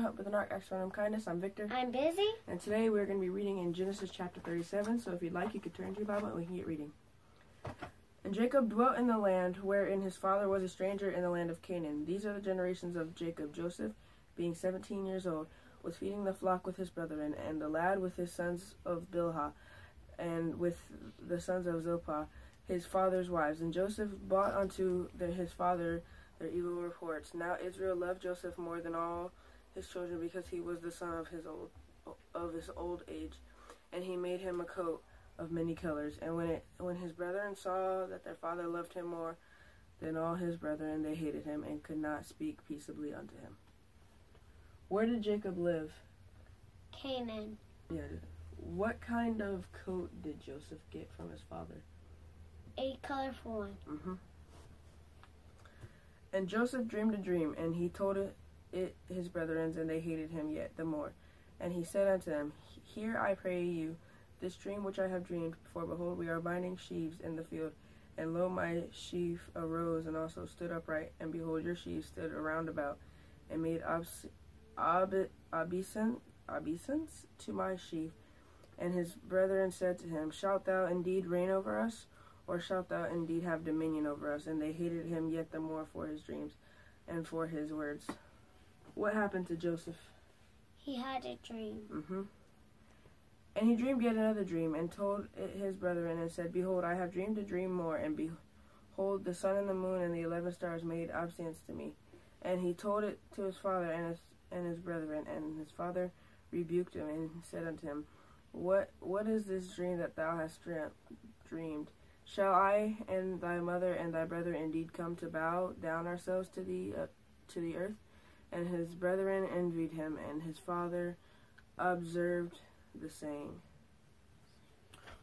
Hope with an Arc, Act from Kindness. I'm Victor. I'm Busy. And today we're going to be reading in Genesis chapter 37. So if you'd like, you could turn to your Bible and we can get reading. And Jacob dwelt in the land wherein his father was a stranger in the land of Canaan. These are the generations of Jacob. Joseph, being 17 years old, was feeding the flock with his brethren, and the lad with his sons of Bilhah, and with the sons of Zilpah, his father's wives. And Joseph brought unto his father their evil reports. Now Israel loved Joseph more than all his children, because he was the son of his old age, and he made him a coat of many colors. And when his brethren saw that their father loved him more than all his brethren, they hated him and could not speak peaceably unto him. Where did Jacob live? Canaan. Yeah. What kind of coat did Joseph get from his father? A colorful one. And Joseph dreamed a dream, and he told it his brethren, and they hated him yet the more. And he said unto them, Hear, I pray you, this dream which I have dreamed. For behold, we are binding sheaves in the field, and lo, my sheaf arose and also stood upright, and behold, your sheaves stood around about, and made obeisance to my sheaf. And his brethren said to him, Shalt thou indeed reign over us, or shalt thou indeed have dominion over us? And they hated him yet the more for his dreams and for his words. What happened to Joseph? He had a dream. And he dreamed yet another dream, and told it his brethren, and said, Behold, I have dreamed a dream more, and behold, the sun and the moon and the 11 stars made obeisance to me. And he told it to his father and his brethren, and his father rebuked him, and said unto him, What is this dream that thou hast dreamed? Shall I and thy mother and thy brethren indeed come to bow down ourselves to the earth? And his brethren envied him, and his father observed the saying.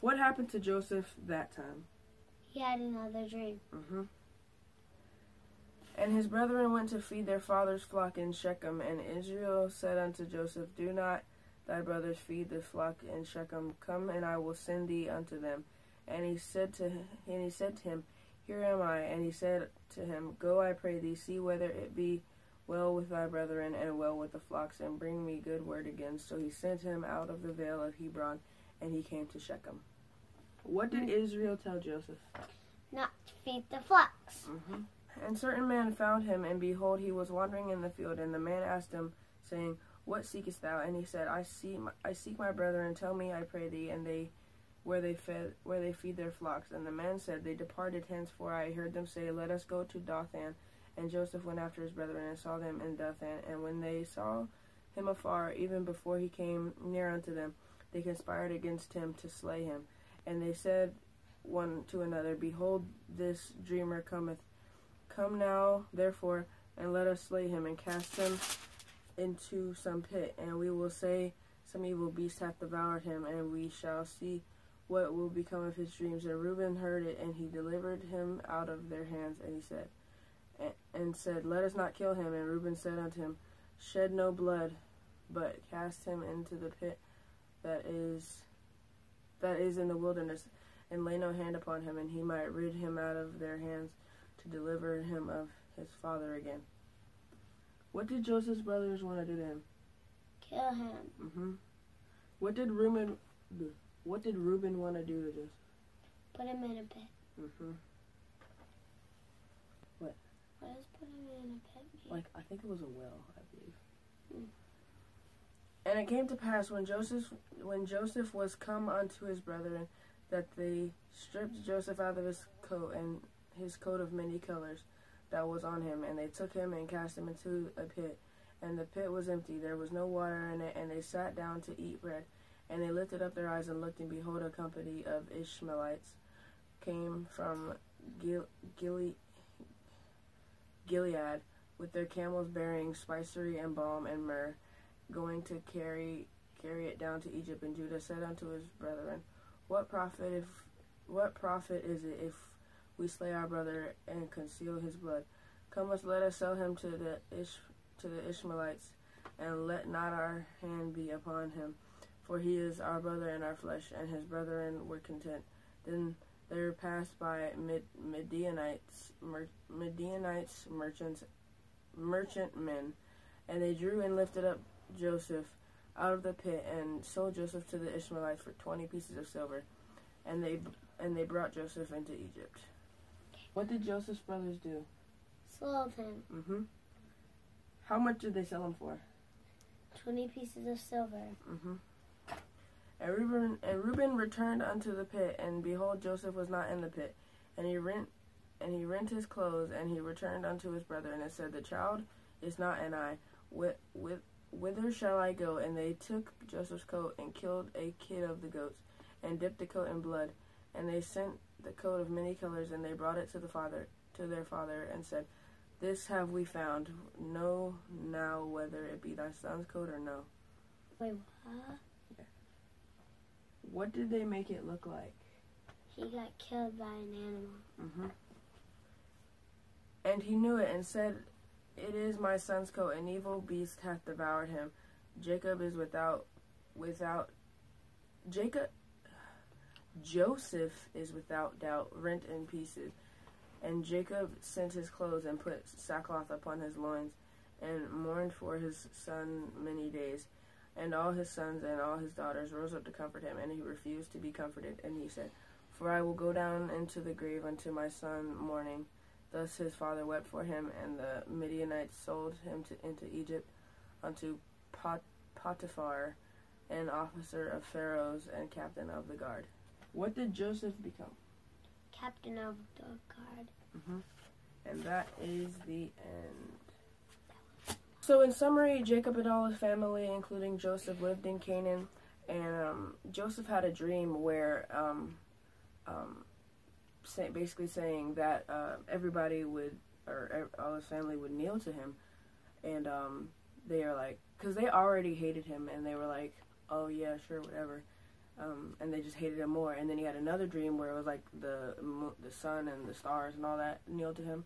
What happened to Joseph that time? He had another dream. And his brethren went to feed their father's flock in Shechem, and Israel said unto Joseph, Do not thy brothers feed the flock in Shechem? Come, and I will send thee unto them. And he said to him, Here am I. And he said to him, Go, I pray thee, see whether it be well with thy brethren, and well with the flocks, and bring me good word again. So he sent him out of the vale of Hebron, and he came to Shechem. What did Israel tell Joseph? Not to feed the flocks. And certain man found him, and behold, he was wandering in the field. And the man asked him, saying, What seekest thou? And he said, I seek my brethren. Tell me, I pray thee, and where they feed their flocks. And the man said, They departed hence, for I heard them say, Let us go to Dothan. And Joseph went after his brethren, and saw them in Dothan. And when they saw him afar, even before he came near unto them, they conspired against him to slay him. And they said one to another, Behold, this dreamer cometh. Come now, therefore, and let us slay him, and cast him into some pit. And we will say, Some evil beast hath devoured him, and we shall see what will become of his dreams. And Reuben heard it, and he delivered him out of their hands. And he said, Let us not kill him. And Reuben said unto him, Shed no blood, but cast him into the pit that is in the wilderness, and lay no hand upon him, and he might rid him out of their hands, to deliver him of his father again. What did Joseph's brothers want to do to him? Kill him. What did Reuben want to do to Joseph? Put him in a pit. What does put him in a pit mean? Like, I think it was a well, I believe. And it came to pass, when Joseph was come unto his brethren, that they stripped Joseph out of his coat, and his coat of many colors that was on him, and they took him and cast him into a pit. And the pit was empty, there was no water in it, and they sat down to eat bread. And they lifted up their eyes and looked, and behold, a company of Ishmaelites came from Gilead, with their camels bearing spicery and balm and myrrh, going to carry it down to Egypt. And Judah said unto his brethren, What profit is it if we slay our brother and conceal his blood? Come, let us sell him to the Ishmaelites, and let not our hand be upon him, for he is our brother and our flesh. And his brethren were content. Then there passed by Midianites, merchantmen, And they drew and lifted up Joseph out of the pit and sold Joseph to the Ishmaelites for 20 pieces of silver. And they brought Joseph into Egypt. What did Joseph's brothers do? Sold him. How much did they sell him for? 20 pieces of silver. And Reuben returned unto the pit, and behold, Joseph was not in the pit. And he rent his clothes, and he returned unto his brethren, and said, The child is not, and I, whither shall I go? And they took Joseph's coat, and killed a kid of the goats, and dipped the coat in blood. And they sent the coat of many colors, and they brought it to their father, and said, This have we found. Know now whether it be thy son's coat or no. Wait, what? What did they make it look like? He got killed by an animal. And he knew it, and said, It is my son's coat. An evil beast hath devoured him. Joseph is without doubt rent in pieces. And Jacob sent his clothes, and put sackcloth upon his loins, and mourned for his son many days. And all his sons and all his daughters rose up to comfort him, and he refused to be comforted. And he said, For I will go down into the grave unto my son mourning. Thus his father wept for him, and the Midianites sold him into Egypt unto Potiphar, an officer of Pharaoh's and captain of the guard. What did Joseph become? Captain of the guard. And that is the end. So in summary, Jacob and all his family, including Joseph, lived in Canaan, and Joseph had a dream where basically saying that everybody would, or all his family would kneel to him, and they are like, because they already hated him, and they were like, oh yeah, sure, whatever, and they just hated him more. And then he had another dream where it was like the sun and the stars and all that kneel to him,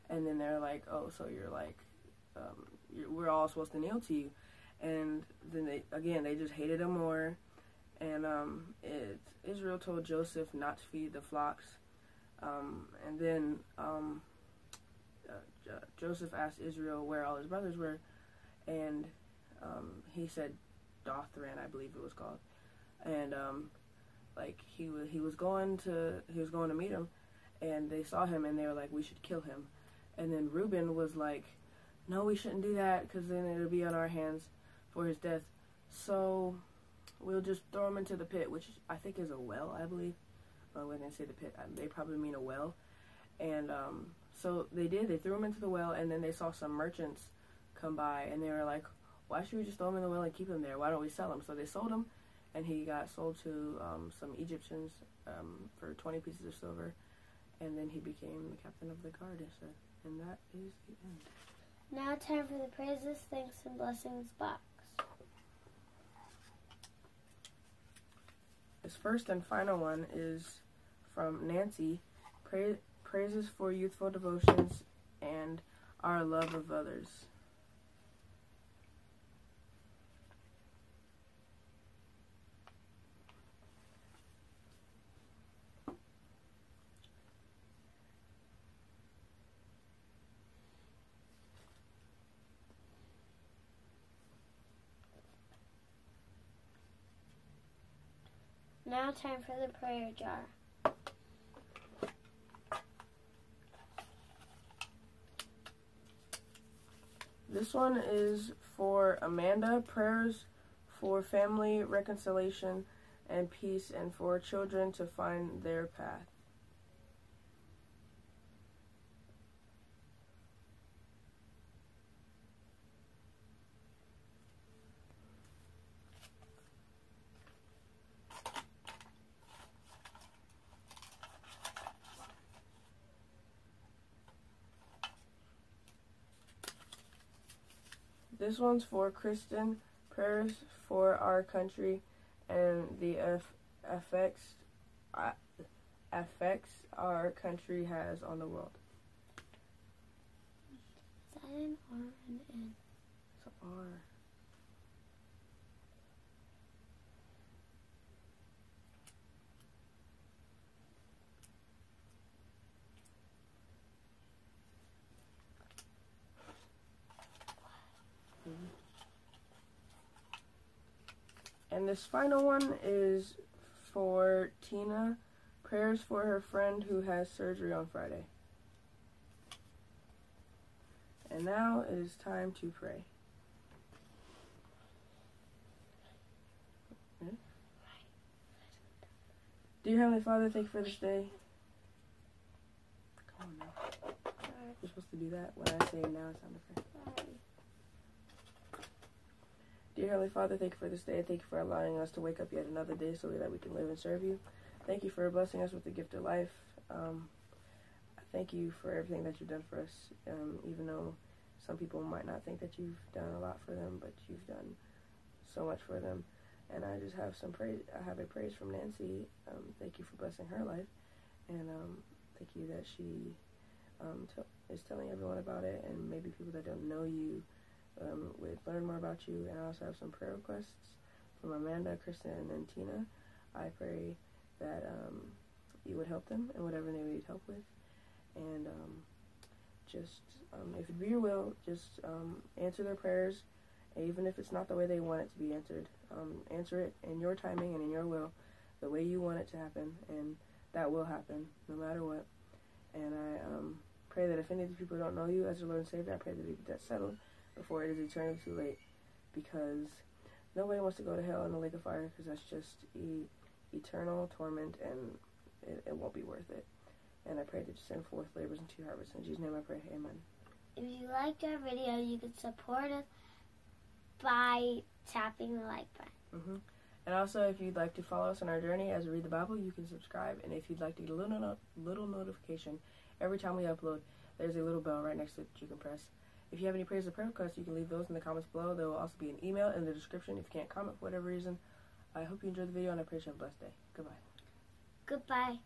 and then they're like, oh, so you're like, we're all supposed to kneel to you. And then they just hated him more. And Israel told Joseph not to feed the flocks. And then Joseph asked Israel where all his brothers were, and he said Dothran, I believe it was called. And like he was going to meet him, and they saw him, and they were like, we should kill him. And then Reuben was like, no, we shouldn't do that, because then it'll be on our hands for his death. So we'll just throw him into the pit, which I think is a well, I believe. When they say the pit, they probably mean a well. And so they did. They threw him into the well, and then they saw some merchants come by, and they were like, why should we just throw him in the well and keep him there? Why don't we sell him? So they sold him, and he got sold to some Egyptians for 20 pieces of silver, and then he became the captain of the guard. And that is the end. Now time for the praises, thanks, and blessings box. This first and final one is from Nancy. Praises for youthful devotions and our love of others. Now time for the prayer jar. This one is for Amanda. Prayers for family reconciliation and peace, and for children to find their path. This one's for Kristen. Prayers for our country and the effects our country has on the world. Is that an R and an N? It's an R. And this final one is for Tina. Prayers for her friend who has surgery on Friday. And now it is time to pray. Dear Heavenly Father, thank you for this day. Come on now. You're supposed to do that when I say now it's time to pray. Dear Heavenly Father, thank you for this day. Thank you for allowing us to wake up yet another day so that we can live and serve you. Thank you for blessing us with the gift of life. I thank you for everything that you've done for us, even though some people might not think that you've done a lot for them, but you've done so much for them. And I just have some praise. I have a praise from Nancy. Thank you for blessing her life, and thank you that she is telling everyone about it, and maybe people that don't know you would learn more about you. And I also have some prayer requests from Amanda, Kristen, and Tina. I pray that you would help them in whatever they need help with, and if it be your will, just answer their prayers, even if it's not the way they want it to be answered. Answer it in your timing and in your will, the way you want it to happen, and that will happen no matter what. And I pray that if any of these people don't know you as your Lord and Savior, I pray that they get that settled before it is eternally too late, because nobody wants to go to hell in the lake of fire, because that's just eternal torment, and it won't be worth it. And I pray that you send forth labors into your harvest. In Jesus' name I pray, amen. If you liked our video, you can support us by tapping the like button. And also, if you'd like to follow us on our journey as we read the Bible, you can subscribe. And if you'd like to get a little notification every time we upload, there's a little bell right next to it that you can press. If you have any prayers or prayer requests, you can leave those in the comments below. There will also be an email in the description if you can't comment for whatever reason. I hope you enjoyed the video, and I pray you have a blessed day. Goodbye. Goodbye.